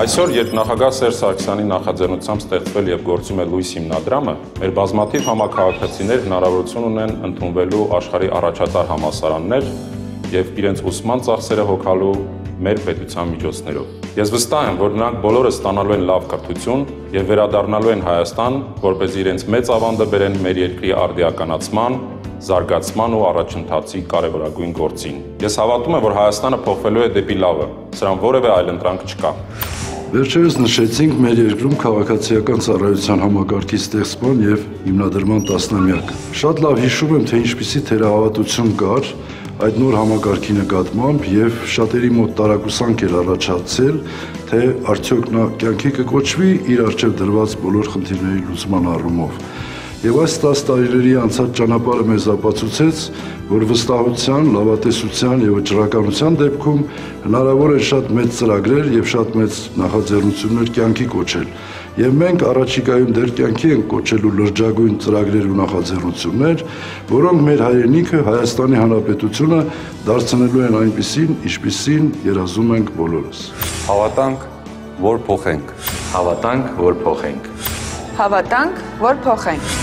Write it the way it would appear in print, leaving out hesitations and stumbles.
Այսօր, երբ նախագահ Սերժ Սարգսյանի նախաձեռնությամբ ստեղծվել եւ գործում է լույս հիմնադրամը, մեր բազմաթիվ համաքաղաքացիներ հնարավորություն ունեն ընդունվելու աշխարհի առաջատար համալսարաններ եւ իրենց ուսման ծախսերը հոգալու մեր պետության միջոցներով։ Ես վստահ եմ, որ նրանք բոլորը ստանալու են լավ կրթություն եւ վերադառնալու են Հայաստան, որպեսզի իրենց մեծ ավանդը բերեն մեր երկրի արդիականացման, զարգացման ու առաջընթացի կարևորագույն գործին։ Ես հավատում եմ, որ Հայաստանը փոխվելու է դեպի լավը, սրան որևէ այլընտրանք չկա։ Վերջերս նշեցինք մեր երկրում քաղաքացիական ծառայության համակարգի ստեղծման եւ հիմնադրման տասնամյակը։ Շատ լավ հիշում եմ, թե ինչպիսի թերահավատություն կար այդ նոր համակարգի նկատմամբ եւ շատերի մոտ տարակուսանք էր առաջացել, թե արդյոք նա կյանքի կկոչվի իր առջև դրված բոլոր խնդիրների լուծման առումով։ Եվ այս 10 տարիների անցած ճանապարհը մեզ ապացուցեց, որ վստահության, լավատեսության եւ վճռականության դեպքում հնարավոր է շատ մեծ ծրագրեր եւ շատ մեծ նախաձեռնություններ կյանքի կոչել։ Եվ մենք առաջիկայում դեռ կյանքի ենք կոչելու լրջագույն ծրագրեր ու նախաձեռնություններ, որոնք մեր հայրենիքը Հայաստանի Հանրապետությունը դարձնելու են այնպիսին, ինչպիսին երազում ենք բոլորս։ Հավատանք, որ փոխենք։ Հավատանք, որ փոխենք։ Հավատանք, որ փոխենք։